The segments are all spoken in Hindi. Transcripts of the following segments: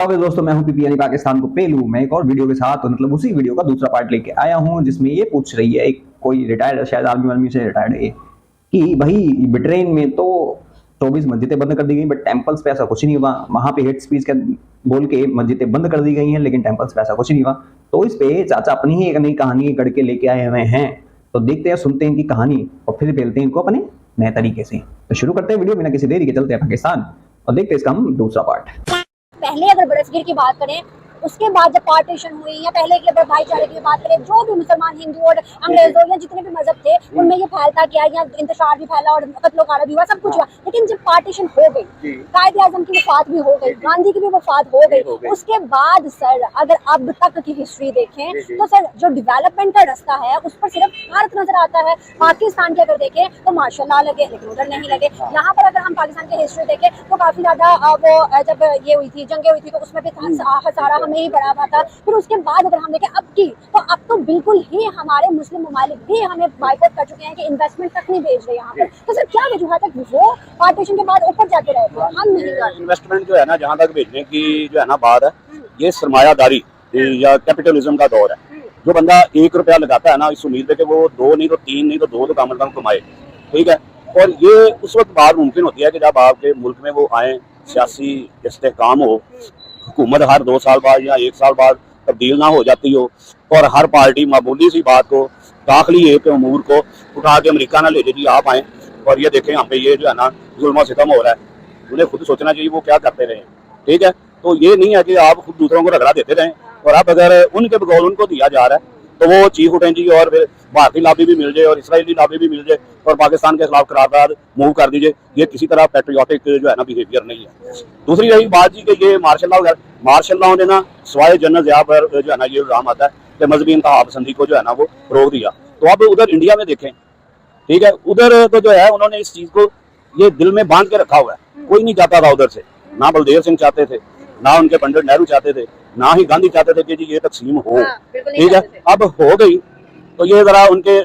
दोस्तों, मैं हूं पीपी यानी पाकिस्तान को पेलू। मैं एक और वीडियो के साथ मतलब उसी वीडियो का दूसरा पार्ट लेके आया हूं, जिसमें ये पूछ रही है एक कोई रिटायर्ड, शायद आर्मी से रिटायर्ड है, कि भाई ब्रिटेन में तो 24 मस्जिदें बंद कर दी गई, बट टेम्पल्स पे ऐसा कुछ नहीं हुआ। वहां पे हेट स्पीच का बोल के मस्जिदें बंद कर दी गई हैं, लेकिन टेम्पल्स पे ऐसा कुछ नहीं हुआ। तो इस पे चाचा अपनी ही एक नई कहानी गढ़ के लेके आए हुए हैं। तो देखते हैं, सुनते हैं इनकी कहानी और फिर फैलते हैं इनको अपने नए तरीके से। तो शुरू करते हैं वीडियो बिना किसी देरी के, चलते हैं पाकिस्तान और देखते हैं इसका हम दूसरा पार्ट। पहले अगर बरसगीर की बात करें, उसके बाद जब पार्टीशन हुई, या पहले की अगर भाईचारे की बात करें, जो भी मुसलमान, हिंदू और अंग्रेजों या जितने भी मजहब थे, उनमें ये फैलता क्या, या इंतशार भी फैला और कत्लो गारा भी हुआ, सब कुछ हुआ। लेकिन जब पार्टीशन हो गई, कायदे आजम की वफात भी हो गई, गांधी की भी वफात हो गई, उसके बाद सर अगर अब तक की हिस्ट्री देखें तो सर जो डेवलपमेंट का रास्ता है उस पर सिर्फ भारत नजर आता है। पाकिस्तान की अगर देखें तो माशाल्लाह लगे, लेकिन उधर नहीं लगे। यहाँ पर अगर हम पाकिस्तान की हिस्ट्री देखें तो काफी ज्यादा वो जब ये हुई थी, जंगे हुई थी, तो उसमें भी हजारा हमें ही पड़ा हुआ था। फिर उसके बाद अगर हम देखें अब की, तो अब तो बिल्कुल ही हमारे मुस्लिम ममालिक भी हमें बाइकआउट कर चुके हैं कि इन्वेस्टमेंट तक नहीं भेज रहे यहाँ पर। तो सर क्या वजूहत है वो पार्टीशन के बाद ऊपर जाके रहे थे, हम नहीं कर इन्वेस्टमेंट जो है ना, जहाँ तक भेजने की जो है ना बात है, ये सरमायादारी या कैपिटलिज्म का दौर है। जो बंदा 1 रुपया लगाता है ना, इस उम्मीद है कि वो 2 नहीं तो 3 नहीं तो 2 तो कम कमाए, ठीक है। और ये उस वक्त बात मुमकिन होती है कि जब आपके मुल्क में वो आए, सियासी इस्तेहकाम हो, हुकूमत हर 2 साल बाद या 1 साल बाद तब्दील ना हो जाती हो, और हर पार्टी मामूली सी बात को, दाखिली एक अमूर को उठा के अमेरिका ना ले जाए, जी आप आए और ये देखें यहाँ पे ये जो है ना जुल्म सितम हो रहा है। उन्हें खुद सोचना चाहिए वो क्या करते रहे, ठीक है। तो ये नहीं है कि आप खुद दूसरों को रगड़ा देते रहें, और अब अगर उनके बगौल उनको दिया जा रहा है तो वो चीख उठें जी, और फिर भारतीय लाभी भी मिल जाए और इसराइली लाभी भी मिल जाए और पाकिस्तान के खिलाफ करारदाद मूव कर दीजिए। ये किसी तरह पेट्रियाटिक जो है ना बिहेवियर नहीं है। दूसरी रही बात जी कि ये मार्शल लॉ ने ना सवाए जनरल ज़िया पर जो है ना ये इल्जाम आता है कि मजहबी इंतहा पसंदी को जो है ना वो रोक दिया। तो अब उधर इंडिया में देखें, ठीक है, उधर तो जो है उन्होंने इस चीज को ये दिल में बांध के रखा हुआ है। कोई नहीं चाहता था उधर से, ना बलदेव सिंह चाहते थे, ना उनके पंडित नेहरू चाहते थे, ना ही गांधी चाहते थे कि जी ये तकसीम हो, ठीक है। अब हो गई तो ये जरा उनके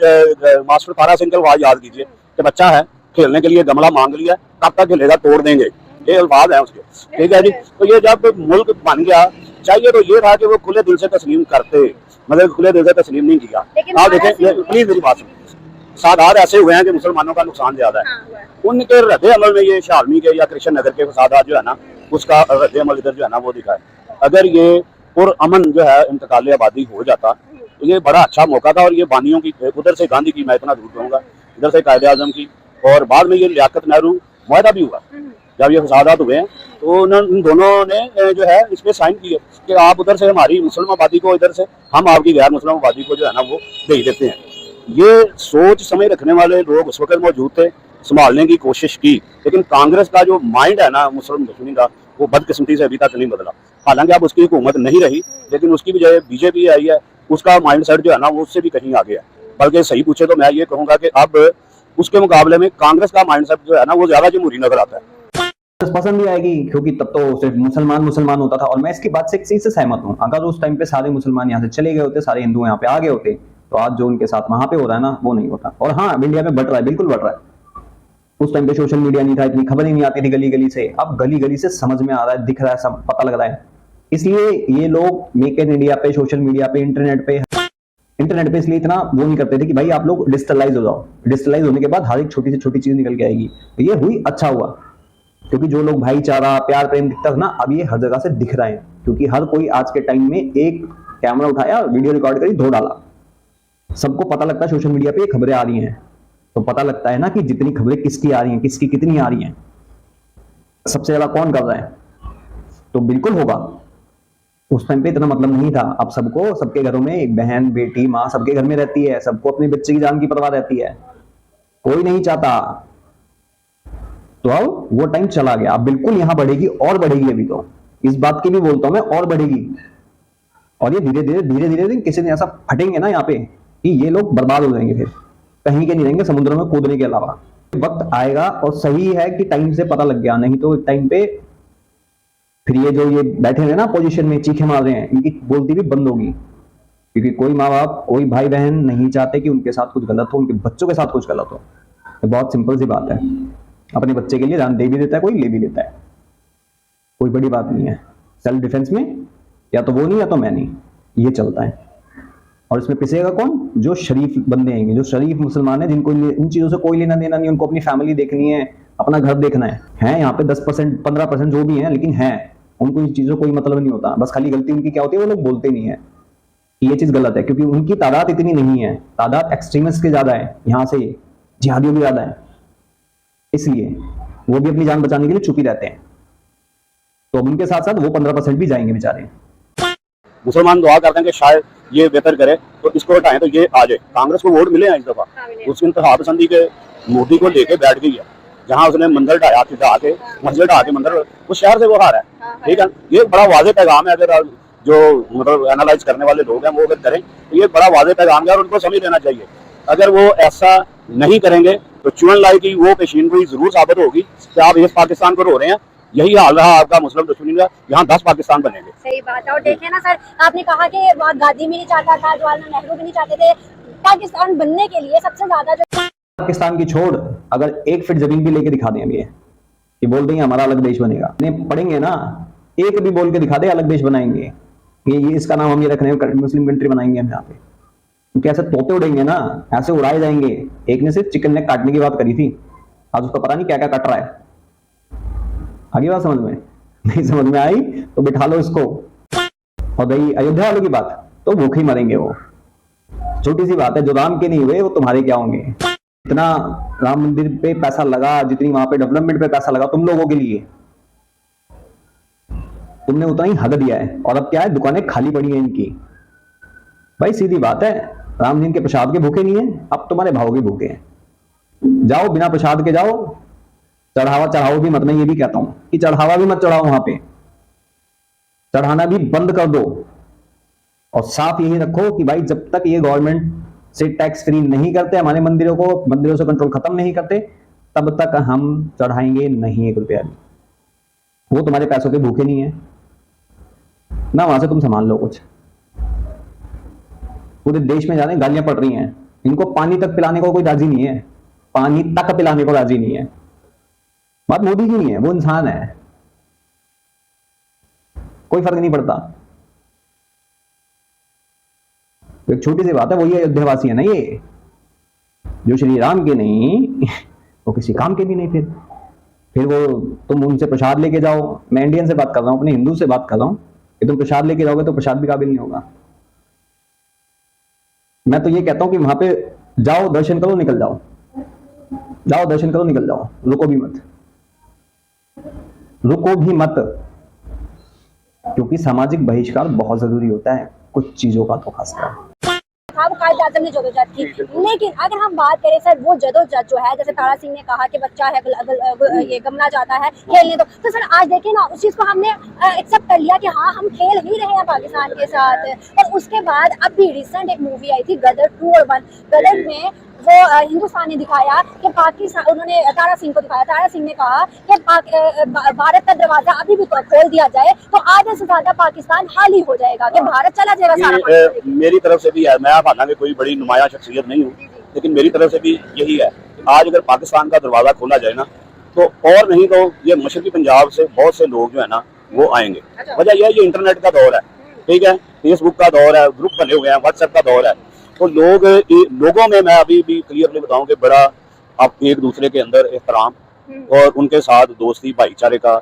मास्टर तारा सिंह का याद कीजिए कि बच्चा है, खेलने के लिए गमला मांग लिया, कब तक खेलेगा, तोड़ देंगे, ये अल्फाज है उसके, ठीक है जी। तो ये जब मुल्क बन गया, चाहिए तो ये था कि वो खुले दिल से तस्लीम करते, मगर खुले दिल से तस्लीम नहीं किया। आप देखें, प्लीज मेरी बात सुनिए, फसादात ऐसे हुए हैं कि मुसलमानों का नुकसान ज्यादा है। उनके रद्द अमल में ये शालमी के या कृष्ण नगर के फसादात जो है ना, उसका रद्द अमल इधर जो है ना वो दिखा है। अगर ये पुरअमन जो है इंतकाल आबादी हो जाता तो ये बड़ा अच्छा मौका था। और ये बानियों की, उधर से गांधी की मैं इतना दूर रहूंगा, इधर से कायदे आजम की, और बाद में ये लियाकत नेहरू मुआहदा भी हुआ। जब ये फसादात हुए हैं तो उन दोनों ने जो है इस पर साइन किए कि आप उधर से हमारी मुस्लिम आबादी को, इधर से हम आपकी गैर मुस्लिम आबादी को जो है ना वो भेज देते हैं। ये सोच समझ रखने वाले लोग उस वक्त मौजूद थे, संभालने की कोशिश की, लेकिन कांग्रेस का जो माइंड है ना मुस्लिम दुश्मनी का, वो बदकिस्मती से अभी तक नहीं बदला। हालांकि अब उसकी हुकूमत नहीं रही, लेकिन उसकी भी जो बीजेपी आई है, उसका माइंड सेट जो है ना वो उससे भी कहीं आगे है। बल्कि सही पूछे तो मैं ये कहूँगा कि अब उसके मुकाबले में कांग्रेस का माइंड सेट जो है ना वो ज्यादा जमहूरी नजर आता है। पसंद भी आएगी, क्योंकि तब तो सिर्फ मुसलमान होता था। और मैं इसकी बात से एक चीज से सहमत हूँ, अगर उस टाइम पे सारे मुसलमान यहाँ से चले गए होते, सारे हिंदू यहाँ पे आ गए होते, तो आज जो उनके साथ वहां पे हो रहा है ना वो नहीं होता। और हाँ, इंडिया में बढ़ रहा है, बिल्कुल बढ़ रहा है। उस टाइम पे सोशल मीडिया नहीं था, इतनी खबर ही नहीं आती थी गली गली से। अब गली गली से समझ में आ रहा है, दिख रहा है, सब पता लग रहा है। इसलिए ये लोग मेक इन इंडिया पे, सोशल मीडिया पे, इंटरनेट पे इसलिए इतना वो नहीं करते थे कि भाई आप लोग डिजिटलाइज हो जाओ। डिजिटलाइज होने के बाद हर एक छोटी से छोटी चीज निकल के आएगी। तो ये हुई, अच्छा हुआ, क्योंकि जो लोग भाईचारा, प्यार, प्रेम दिखता था ना, अब ये हर जगह से दिख रहा है। क्योंकि हर कोई आज के टाइम में एक कैमरा उठाया, वीडियो रिकॉर्ड करी, धो डाला। सबको पता लगता है सोशल मीडिया पे खबरें आ रही हैं, तो पता लगता है ना कि जितनी खबरें किसकी आ रही हैं, किसकी कितनी आ रही हैं, सबसे ज्यादा कौन कर रहा है। तो बिल्कुल होगा, उस टाइम पे इतना मतलब नहीं था। अब सबको, सबके घरों में एक बहन, बेटी, माँ सबके घर में रहती है, सबको अपने बच्चे की जान की परवाह रहती है, कोई नहीं चाहता। तो अब वो टाइम चला गया। अब बिल्कुल यहां बढ़ेगी और बढ़ेगी। अभी तो इस बात की भी बोलता हूं मैं, और बढ़ेगी। और ये धीरे धीरे किसी दिन ऐसा फटेंगे ना यहाँ पे कि ये लोग बर्बाद हो जाएंगे, फिर कहीं के नहीं रहेंगे समुद्रों में कूदने के अलावा। वक्त आएगा, और सही है कि टाइम से पता लग गया, नहीं तो एक टाइम पे फिर ये जो ये बैठे हैं ना पोजीशन में, चीखे मार रहे हैं, इनकी बोलती भी बंद होगी। क्योंकि कोई माँ बाप, कोई भाई बहन नहीं चाहते कि उनके साथ कुछ गलत हो, उनके बच्चों के साथ कुछ गलत हो। तो बहुत सिंपल सी बात है, अपने बच्चे के लिए जान दे भी देता है कोई, ले भी देता है, कोई बड़ी बात नहीं है। सेल्फ डिफेंस में या तो वो नहीं या तो मैं नहीं, ये चलता है। और इसमें पिसेगा कौन? जो शरीफ बंदे आएंगे, जो शरीफ मुसलमान हैं, जिनको इन चीज़ों से कोई लेना देना नहीं, उनको अपनी फैमिली देखनी है, अपना घर देखना है यहाँ पे 10% 15% जो भी हैं, लेकिन हैं, उनको इन चीज़ों कोई मतलब नहीं होता। बस खाली गलती उनकी क्या होती है, वो लोग बोलते नहीं है कि ये चीज़ गलत है, क्योंकि उनकी तादाद इतनी नहीं है, तादाद एक्सट्रीमिस्ट के ज़्यादा है, यहाँ से जिहादियों भी ज़्यादा है, इसलिए वो भी अपनी जान बचाने के लिए चुप ही रहते हैं। तो अब उनके साथ साथ वो 15% भी जाएंगे बेचारे। मुसलमान दुआ करते हैं कि शायद ये बेहतर करे तो इसको हटाएं तो ये आ जाए। कांग्रेस को वोट मिले हैं इस दफा, उसकी इंतहा पसंदी के मोदी को लेके बैठ गई है। जहां उसने मंदिर ढाया ढा के, मस्जिद ढा के मंदिर, उस शहर से वो हारा है। ठीक है, ये बड़ा वाज़ेह पैगाम है। अगर जो मतलब एनालाइज करने वाले लोग हैं वो अगर करें तो ये बड़ा वाज़ेह पैगाम है और उनको समझ लेना चाहिए। अगर वो ऐसा नहीं करेंगे तो चुन लाई की वो पेशीनगोई जरूर साबित होगी कि आप इस पाकिस्तान को रो रहे हैं। यही हाल रहा आपका मुस्लिम दुश्मनी का, यहाँ 10 पाकिस्तान बनेंगे। सही बात है। और देखिए ना सर, आपने कहा कि गांधी भी नहीं चाहता था, जवाहरलाल नेहरू भी नहीं चाहते थे। पाकिस्तान बनने के लिए सबसे ज्यादा जो पाकिस्तान की छोड़, अगर 1 फीट जमीन भी लेके दिखा दें अभी कि बोल देंगे हमारा अलग देश बनेगा, नहीं पढ़ेंगे ना, एक भी बोल के दिखा दे अलग देश बनाएंगे, ये इसका नाम हम ये रख रहे हैं, मुस्लिम कंट्री बनाएंगे हम यहाँ पे, क्योंकि ऐसे तोते उड़ेंगे ना, ऐसे उड़ाए जाएंगे। एक ने सिर्फ चिकन नेक काटने की बात करी थी, आज उसका पता नहीं क्या क्या कट रहा है। आगे बात समझ में नहीं समझ में आई तो बिठा लो इसको। और रही अयोध्या वालों की बात, तो भूखे ही मरेंगे वो, छोटी सी बात है। जो राम के नहीं हुए वो तुम्हारे क्या होंगे। इतना राम मंदिर पे पैसा लगा, जितनी वहां पे डेवलपमेंट पे पैसा लगा तुम लोगों के लिए, तुमने उतना ही हक दिया है। और अब क्या है, दुकानें खाली पड़ी हैं इनकी। भाई सीधी बात है, राम जी के प्रसाद के भूखे नहीं है, अब तुम्हारे भाव के भूखे हैं। जाओ बिना प्रसाद के जाओ, चढ़ावा चढ़ाओ भी मत। मैं ये भी कहता हूं कि चढ़ावा भी मत चढ़ाओ, वहां पे चढ़ाना भी बंद कर दो। और साफ यही रखो कि भाई जब तक ये गवर्नमेंट से टैक्स फ्री नहीं करते, हमारे मंदिरों को, मंदिरों से कंट्रोल खत्म नहीं करते, तब तक हम चढ़ाएंगे नहीं 1 रुपया भी। वो तुम्हारे पैसों के भूखे नहीं है ना, वहां से तुम संभाल लो कुछ। पूरे देश में जाने गालियां पड़ रही हैं, इनको पानी तक पिलाने को कोई राजी नहीं है, पानी तक पिलाने को राजी नहीं है। बात मोदी की नहीं है, वो इंसान है, कोई फर्क नहीं पड़ता। एक छोटी सी बात है, वो ये अयोध्यावासी है ना, ये जो श्री राम के नहीं वो किसी काम के भी नहीं। फिर वो तुम उनसे प्रसाद लेके जाओ। मैं इंडियन से बात कर रहा हूं, अपने हिंदू से बात कर रहा हूं कि तुम प्रसाद लेके जाओगे तो प्रसाद भी काबिल नहीं होगा। मैं तो ये कहता हूं कि वहां पे जाओ, दर्शन करो, निकल जाओ, जाओ दर्शन करो, निकल जाओ, रुको भी मत, रुको भी मत, क्योंकि सामाजिक बहिष्कार बहुत जरूरी होता है कुछ चीजों का। तो खासकर कायदे आजम ने जदोजहद की, लेकिन अगर हम बात करें सर, वो जदोजहद जो है, जैसे तारा सिंह ने कहा कि बच्चा है ये गमला जाता है खेलने, तो सर आज देखिए ना, उस चीज को हमने एक्सेप्ट कर लिया कि हाँ हम खेल ही रहे हैं पाकिस्तान के साथ। और उसके बाद अभी रिसेंट एक मूवी आई थी गदर 2 और 1, गदर में वो हिंदुस्तान ने दिखाया कि पाकिस्तान, उन्होंने तारा सिंह को दिखाया, तारा सिंह ने कहा कि भारत का दरवाजा अभी भी खोल दिया जाए तो आधे से ज्यादा पाकिस्तान हाली हो जाएगा, कि भारत चला जाएगा सारा। मेरी तरफ से भी है, मैं हालांकि कोई बड़ी नुमाया शख्सियत नहीं हूँ, लेकिन मेरी तरफ से भी यही है। आज अगर पाकिस्तान का दरवाजा खोला जाए ना, तो और नहीं तो ये मशरकी पंजाब से बहुत से लोग जो है ना वो आएंगे। वजह यह है, ये इंटरनेट का दौर है, ठीक है, फेसबुक का दौर है, ग्रुप बने हुए हैं, व्हाट्सएप का दौर है। तो लोगों में मैं अभी भी क्लियरली बताऊं कि बड़ा अब एक दूसरे के अंदर एहतराम और उनके साथ दोस्ती भाईचारे का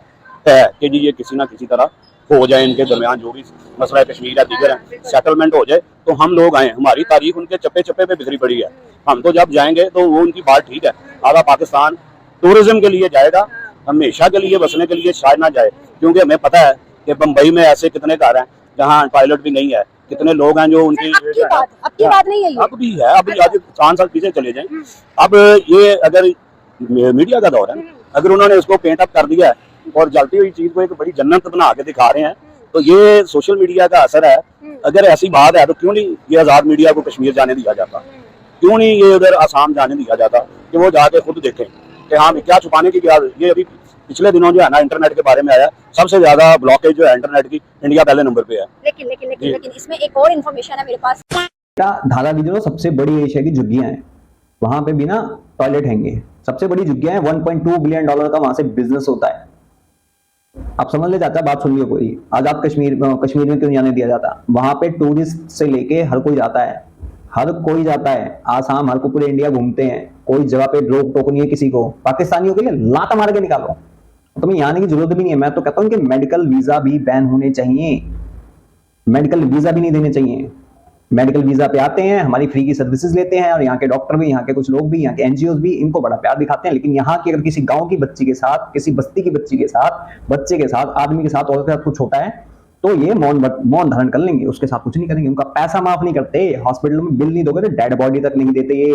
है कि जी ये किसी ना किसी तरह हो जाए, इनके दरमियान जो भी मसला कश्मीर है, दीगर है, सेटलमेंट हो जाए तो हम लोग आए। हमारी तारीख उनके चप्पे चप्पे पे बिखरी पड़ी है, हम तो जब जाएंगे तो वो उनकी बात ठीक है। आधा पाकिस्तान टूरिज्म के लिए जाएगा, हमेशा के लिए बसने के लिए शायद ना जाए, क्योंकि हमें पता है कि बम्बई में ऐसे कितने घर हैं जहाँ पायलट भी नहीं है, कितने लोग हैं जो उनकी आपकी बात नहीं है, अब भी है, अभी आज 5 साल पीछे चले जाएं। अब ये अगर मीडिया का दौर है, अगर उन्होंने उसको पेंट अप कर दिया है और जलती हुई चीज को एक बड़ी जन्नत बना के दिखा रहे हैं, तो ये सोशल मीडिया का असर है। अगर ऐसी बात है तो क्यों नहीं ये आजाद मीडिया को कश्मीर जाने दिया जाता, क्यों नहीं ये उधर आसाम जाने दिया जाता कि वो जाके खुद देखें कि हाँ क्या छुपाने की क्या। ये अभी पिछले दिनों जो है ना इंटरनेट के बारे में आया, सबसे ज्यादा ब्लॉकेज जो है इंटरनेट की, इंडिया पहले नंबर पे है। लेकिन इसमें एक और इन्फॉर्मेशन है मेरे पास। क्या धारा जो सबसे बड़ी एशिया की झुग्गियां हैं, वहां पे भी ना टॉयलेट हैंगे, सबसे बड़ी झुग्गियां हैं, $1.2 बिलियन का वहां से बिजनेस होता है। आप समझ ले चाचा, बात सुन लियो पूरी। आजाद कश्मीर, कश्मीर में क्यों नहीं जाने दिया जाता? वहां पे टूरिस्ट से लेके हर कोई जाता है, हर कोई जाता है। आसाम, हर को पूरे इंडिया घूमते हैं, कोई जगह पे रोक टोक नहीं है किसी को। पाकिस्तानियों के लिए लात मार के निकालो, तुम्हें यहाँ आने की जरूरत भी नहीं है। मैं तो कहता हूँ कि मेडिकल वीजा भी बैन होने चाहिए, मेडिकल वीजा भी नहीं देने चाहिए। मेडिकल वीजा पे आते हैं, हमारी फ्री की सर्विसेज लेते हैं, और यहाँ के डॉक्टर भी, यहाँ के कुछ लोग भी, यहाँ के एनजीओ भी इनको बड़ा प्यार दिखाते हैं। लेकिन यहाँ की अगर किसी गांव की बच्ची के साथ, किसी बस्ती की बच्ची के साथ, बच्चे के साथ, आदमी के साथ, औरत के साथ कुछ होता है तो ये मौन धारण कर लेंगे, उसके साथ कुछ नहीं करेंगे। उनका पैसा माफ नहीं करते, हॉस्पिटल में बिल नहीं दोगे तो डेड बॉडी तक नहीं देते ये।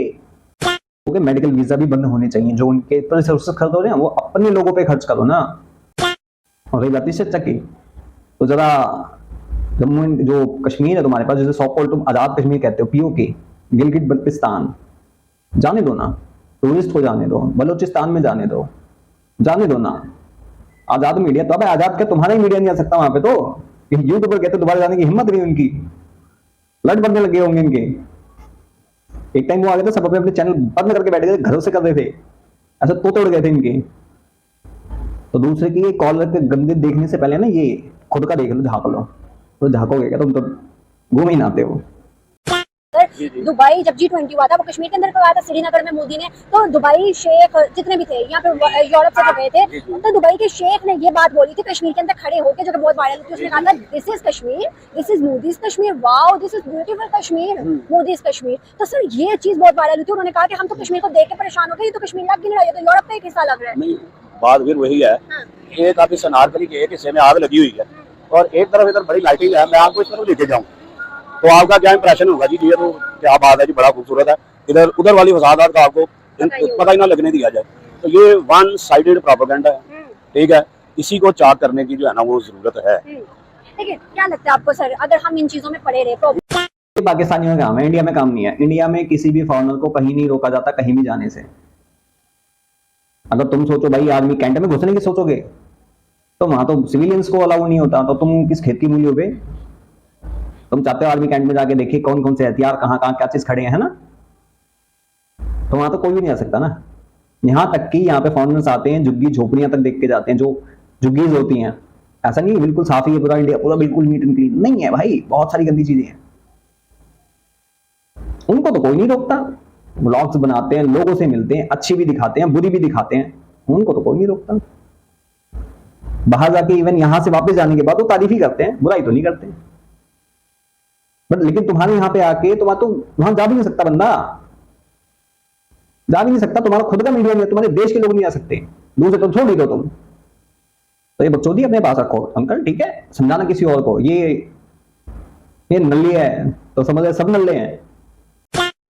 क्योंकि मेडिकल वीजा भी बंद होने चाहिए। जो उनके पर रिसोर्सेज खर्च हो रहे हैं वो अपने लोगों पे खर्च करो ना। और रही बात इससे की, तो जरा जम्मू जो कश्मीर है तुम्हारे पास, जैसे सॉ कॉल्ड तुम आजाद कश्मीर कहते हो, पीओके, गिलगिट बल्तिस्तान, जाने दो ना, टूरिस्ट को जाने दो, बलूचिस्तान में जाने दो, जाने दो ना। आजाद मीडिया तो, अब आजाद क्या तुम्हारा ही मीडिया नहीं आ सकता वहां पे? तो यूट्यूबर कहते दोबारा जाने की हिम्मत नहीं उनकी, लट बनने लगे होंगे इनके। एक टाइम वो आ गए थे, सब अपने अपने चैनल बंद करके बैठ गए, घरों से कर रहे थे, ऐसे तो तोड़ गए थे इनके। तो दूसरे की कॉल के गंदे देखने से पहले ना ये खुद का देख लो, झाँक लो। तो झाँकोगे क्या? तुम तो घूम ही ना आते हो। दुबई जब G20 हुआ था वो कश्मीर के अंदर करवाया था, श्रीनगर में मोदी ने। तो दुबई शेख जितने भी थे यहाँ पे यूरोप से गए थे, तो दुबई के शेख ने ये बात बोली थी कश्मीर के अंदर खड़े होकर, जो कि बहुत वायरल थी। उसने कहा था this is Kashmir, this is Modi's Kashmir, wow this is beautiful Kashmir, Modi's Kashmir. तो सर ये चीज बहुत वायरल हुई थी। उन्होंने कहा कि हम तो कश्मीर को देख के परेशान हो गए, ये तो कश्मीर लग ही नहीं रहा है, तो यूरोप का एक हिस्सा लग रहा है। बात फिर वही है, एक आप इस अनारकली के एक हिस्से में आग लगी हुई है और एक तरफ इधर बड़ी लाइटिंग है, मैं आपको इस तरफ लेके जाऊँ तो आपका क्या इंप्रेशन होगा जी? ये तो क्या बात है जी, बड़ा खूबसूरत है। इधर उधर वाली फसादात का आपको पता ही ना लगने दिया जाए। तो ये वन साइडेड प्रोपेगेंडा है, ठीक है। इसी को चाक करने की जो है ना वो जरूरत है। ठीक है, क्या लगता है आपको सर, अगर हम इन चीजों में पड़े रहे तो? पाकिस्तानियों का काम है, इंडिया में काम नहीं है। इंडिया में किसी भी फॉरेनर को कहीं नहीं रोका जाता, कहीं भी जाने से। अगर तुम सोचो भाई आर्मी कैंट में घुसने की सोचोगे तो वहां तो सिविलियंस को अलाउ नहीं होता, तो तुम किस खेत की मूली हो गए? तुम चाहते हो आर्मी कैंट में जाके देखिए कौन कौन से हथियार कहाँ कहाँ क्या चीज खड़े हैं ना, तो वहां तो कोई भी नहीं आ सकता ना। यहां तक कि यहाँ पे फॉरेनर्स आते हैं, झुग्गी झोपड़ियां तक देख के जाते हैं, जो झुग्गीज होती हैं। ऐसा नहीं बिल्कुल साफ ही है पूरा इंडिया, पूरा बिल्कुल नीट एंड क्लीन नहीं है भाई, बहुत सारी गंदी चीजें हैं। उनको तो कोई नहीं रोकता, व्लॉग्स बनाते हैं, लोगों से मिलते हैं, अच्छी भी दिखाते हैं, बुरी भी दिखाते हैं, उनको तो कोई नहीं रोकता। बाहर जाके इवन यहां से वापस जाने के बाद वो तारीफ ही करते हैं, बुराई तो नहीं करते। बट लेकिन तुम्हारे यहाँ पे आके तो वहां जा भी नहीं सकता बंदा, जा भी नहीं सकता। तुम्हारा खुद का मीडिया नहीं है, तुम्हारे देश के लोग नहीं आ सकते, दूसरे तो छोड़ ही दो तुम। तो ये बकचोदी अपने पास रखो अंकल, ठीक है, समझाना किसी और को। ये नल्ली है तो समझ रहे सब नल्ले हैं।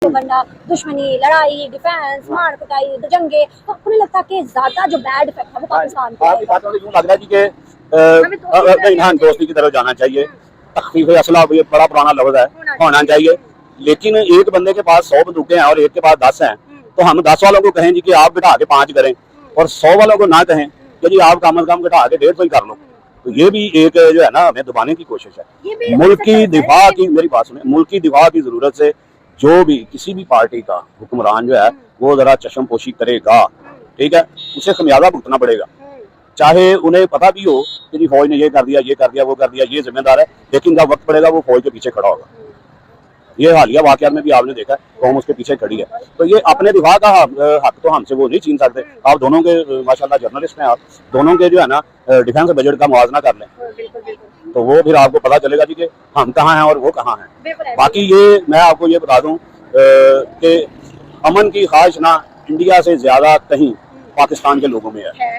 वरना दुश्मनी, लड़ाई, डिफेंस, मार पिटाई, जंगे, तो आपको नहीं लगता कि ज्यादा जो बैड इफेक्ट है वो पाकिस्तान को आपकी बातों से यूं लग रहा है जी कि दोस्ती की तरफ जाना चाहिए। तखफीफ असला ये बड़ा पुराना लफ्ज है, होना चाहिए। लेकिन एक बंदे के पास 100 बंदूकें हैं और एक के पास 10 हैं, तो हम 10 वालों को कहें जी कि आप बिठा के 5 करें, और 100 वालों को ना कहें कि जी आप कम से कम बिठा के 150 ही कर लो। तो ये भी एक जो है ना हमें दबाने की कोशिश है। मुल्क की दिफा की, मेरी बात सुने, मुल्क की दिफा की जरूरत से जो भी किसी भी पार्टी का हुक्मरान जो है वो जरा चश्मपोशी करेगा, ठीक है, उसे खमियाजा भुगतना पड़ेगा। चाहे उन्हें पता भी हो कि जी फौज ने ये कर दिया, ये कर दिया, वो कर दिया, ये जिम्मेदार है, लेकिन जब वक्त पड़ेगा वो फौज के पीछे खड़ा होगा। ये हालिया वाकयात में भी आपने देखा है, कौम उसके पीछे खड़ी है। तो ये अपने दिफा का हक तो हमसे वो नहीं छीन सकते। आप दोनों के माशाल्लाह जर्नलिस्ट हैं, आप दोनों के जो है ना डिफेंस बजट का मुआवजा कर लें, तो वो फिर आपको पता चलेगा जी कि हम कहाँ हैं और वो कहाँ हैं। बाकी ये मैं आपको ये बता दूं कि अमन की ख्वाहिश ना इंडिया से ज्यादा कहीं पाकिस्तान के लोगों में है।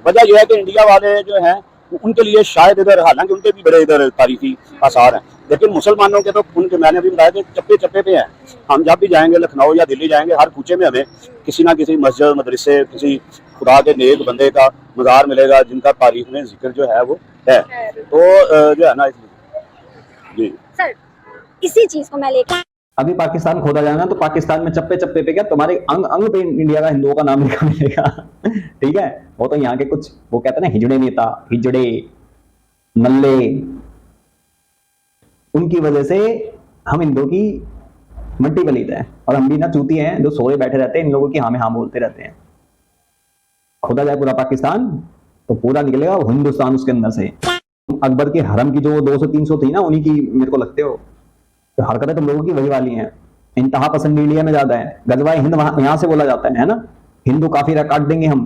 वजह यह है कि इंडिया वाले जो हैं उनके लिए शायद इधर, हालांकि उनके भी बड़े इधर तारीफी आसार हैं, लेकिन मुसलमानों के तो उनके, मैंने भी बताया कि चप्पे चप्पे पे हैं। हम जब भी जाएंगे लखनऊ या दिल्ली जाएंगे, हर कूचे में हमें किसी ना किसी मस्जिद, मदरसे, किसी खुदा के नेक बंदे का मज़ार मिलेगा जिनका तारीफ में जिक्र जो है वो है। तो जो है ना जी सर, इसी चीज को मैं लेकर अभी पाकिस्तान खोदा जाएगा तो पाकिस्तान में चप्पे चप्पे पे क्या तुम्हारे अंग अंग पे इंडिया का हिंदुओं का नाम लिखा मिलेगा। ठीक है, वो तो यहाँ के कुछ वो कहते हैं ना हिजड़े नेता, हिजड़े नल्ले, उनकी वजह से हम हिंदुओं की मट्टी पलीत है, और हम भी ना चूती हैं जो सोए बैठे रहते हैं इन लोगों की हाँ में हाँ बोलते रहते हैं। खोदा जाए पूरा पाकिस्तान तो पूरा निकलेगा वो हिंदुस्तान उसके अंदर से। अकबर के हरम की जो 200-300 थी ना, उन्हीं की मेरे को लगते हो। तो हरकतें तुम लोगों की वही वाली हैं। इंतहा पसंद इंडिया में ज्यादा है। गजवाए हिंद यहाँ से बोला जाता है ना। हिंदू काफिरा काट देंगे हम,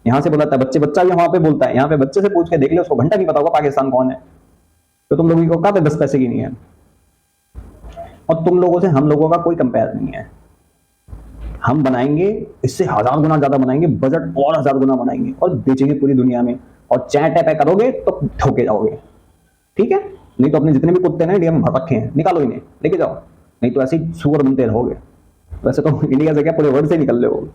यहाँ से बोला जाता है। बच्चा भी वहां पे बोलता है। यहाँ पे बच्चे से पूछ के देख ले, उसको घंटा नहीं पता होगा पाकिस्तान कौन है। तो तुम लोगों को कहा 10 पैसे की नहीं है। और तुम लोगों से हम लोगों का कोई कंपेयर नहीं है। हम बनाएंगे इससे 1000 गुना ज्यादा बनाएंगे, बजट और 1000 गुना बनाएंगे और बेचेंगे पूरी दुनिया में। और चैट पे करोगे तो ठोके जाओगे, ठीक है। नहीं तो अपने जितने भी कुत्ते ना इंडिया में भर रखे हैं, निकालो इन्हें, लेके जाओ। नहीं तो ऐसे ही सुअर बनते रहोगे। वैसे तो इंडिया से क्या पूरे वर्ल्ड से निकल रहे हो।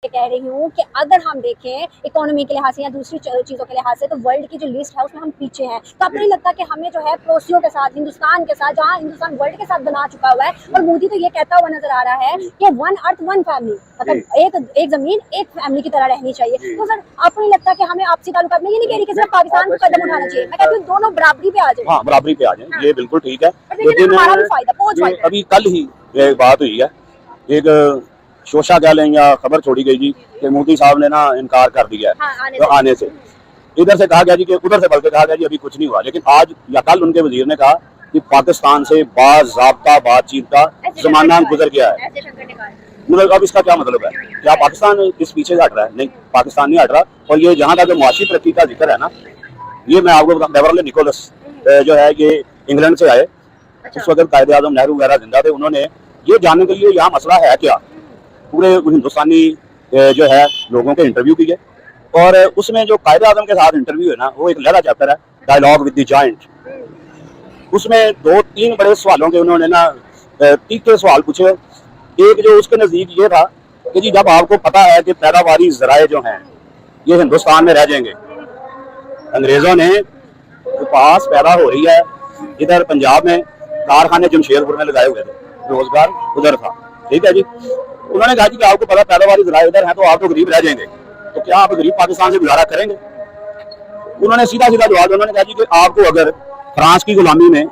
कह रही हूँ कि अगर हम देखें इकोनॉमी के लिहाज से या दूसरी चीज़ों के लिहाज से, तो वर्ल्ड की जो लिस्ट है उसमें हम पीछे हैं। तो आपको नहीं लगता कि हमें जो है पड़ोसियों के साथ, हिंदुस्तान के साथ, जहाँ हिंदुस्तान वर्ल्ड के साथ बना चुका हुआ है, और मोदी तो ये कहता हुआ नजर आ रहा है कि 1 अर्थ 1 फैमिली, मतलब एक जमीन एक फैमिली की तरह रहनी चाहिए। तो सर आपको नहीं लगता कि हमें आपसी ताल्लुकात में, ये नहीं कह रही कि सिर्फ पाकिस्तान को कदम उठाना चाहिए, मैं कहती हूँ दोनों बराबरी पे आ जाए। हाँ, बराबरी पे आ जाए, ये बिल्कुल ठीक है। लेकिन हमारा भी फायदा, बहुत फायदा। अभी कल ही एक बात हुई है, एक शोशा कह लें या खबर छोड़ी गई जी कि मोदी साहब ने ना इनकार कर दिया है तो आने से। इधर से कहा गया जी कि उधर से बल्कि कहा गया जी अभी कुछ नहीं हुआ। लेकिन आज या कल उनके वजीर ने कहा कि पाकिस्तान से बाज़ाब्ता बातचीत का जमाना गुजर गया है। मतलब अब इसका क्या मतलब है? क्या पाकिस्तान इस पीछे से हट रहा है? नहीं, पाकिस्तान नहीं हट रहा। और ये जहाँ तक मुआशी तरक्की का जिक्र है ना, ये मैं आपको बताऊं, बेवरली निकोलस जो है ये इंग्लैंड से आए। उस वक्त कायदे आज़म नेहरू वगैरह जिंदा थे। उन्होंने ये जानने के लिए यहाँ मसला है क्या, पूरे हिंदुस्तानी जो है लोगों के इंटरव्यू किए। और उसमें जो कायदे आज़म के साथ इंटरव्यू है ना, वो एक लहरा चैप्टर है, डायलॉग विद द जायंट। उसमें 2-3 बड़े सवालों के उन्होंने ना तीखे सवाल पूछे। एक जो उसके नज़दीक ये था कि जी जब आपको पता है कि पैदावारी ज़राए जो हैं ये हिंदुस्तान में रह जाएंगे, अंग्रेज़ों ने कपास पैदा हो रही है इधर पंजाब में, कारखाने जमशेदपुर में लगाए हुए थे, रोजगार उधर था, ठीक है जी। उन्होंने कहा कि आपको पता पैदावारी ज़राए इधर है तो आप तो गरीब रह जाएंगे, तो क्या आप गरीब पाकिस्तान से गुजारा करेंगे? उन्होंने सीधा सीधा जवाब, उन्होंने कहा जी कि आपको अगर फ्रांस की गुलामी में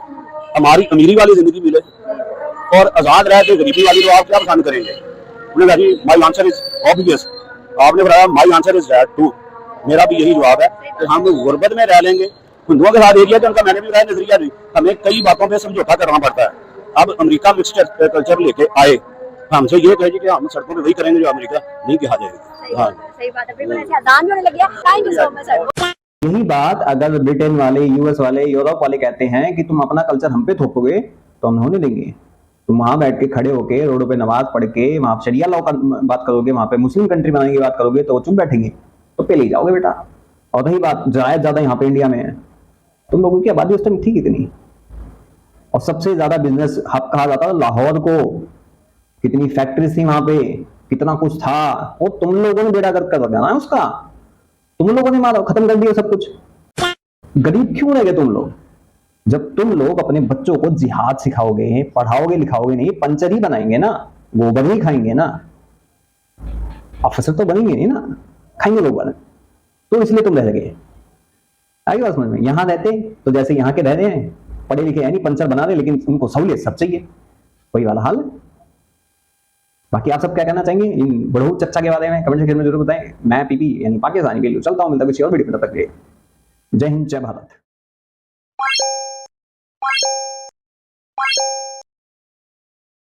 हमारी अमीरी वाली जिंदगी मिले और आजाद रह के गरीबी वाली, तो आप क्या पसंद करेंगे? उन्होंने कहा जी माई आंसर इज ऑब्वियस। आपने बताया my answer is that too. मेरा भी यही जवाब है कि हम गुर्बत में रह लेंगे। हिंदुओं के साथ एरिया जो उनका मैंने भी बताया नजरिया नहीं, हमें कई बातों पर समझौता करना पड़ता है। अब अमेरिका मिक्सचर कल्चर लेके आए, हमसे ये कहे कि हम सड़कों पे वही करेंगे जो अमेरिका नहीं कहा जाएगा। हाँ, सही बात है, बिल्कुल ऐसे आदान भी होने लग गया। Thank you so much sir. यही बात अगर ब्रिटेन वाले, यूएस वाले, यूरोप वाले कहते हैं कि तुम अपना कल्चर हम पे थोपोगे तो हम होने देंगे। तुम वहां बैठ के खड़े होके रोडों पे नमाज पढ़ के वहां शरिया लॉ का बात करोगे, वहां पे मुस्लिम कंट्री बनाने की बात करोगे तो वो चुप बैठेंगे, तो पे ले जाओगे बेटा। और रही बात जायद ज्यादा यहाँ पे इंडिया में है, तुम लोगों की आबादी उस टाइम थी कितनी? और सबसे ज्यादा बिजनेस हब कहा जाता था लाहौर को। कितनी फैक्ट्रीज थी वहां पे, कितना कुछ था, वो तुम लोगों ने बेड़ा गर्क कर देना है उसका। तुम लोगों ने मारा, खत्म कर दिया सब कुछ। गरीब क्यों रह गए तुम लोग? जब तुम लोग अपने बच्चों को जिहाद सिखाओगे, पढ़ाओगे लिखाओगे नहीं, पंचर ही बनाएंगे ना, गोबर ही खाएंगे ना, ऑफिसर तो बनेंगे नहीं ना, खाएंगे लोग बने। तो इसलिए तुम रह गए। आगे बात समझ में? यहां रहते तो जैसे यहाँ के रह रहे हैं, पढ़े लिखे यानी पंचर बना रहे, लेकिन उनको सहूलियत सब चाहिए, वही वाला हाल है। बाकी आप सब क्या कहना चाहेंगे इन बड़हू चच्चा के बारे में? कमेंट सेक्शन में जरूर बताएं। मैं पीपी यानी पाकिस्तानी के लिए चलता हूं, मिलता कुछ और वीडियो में, तब तक जय हिंद जय भारत।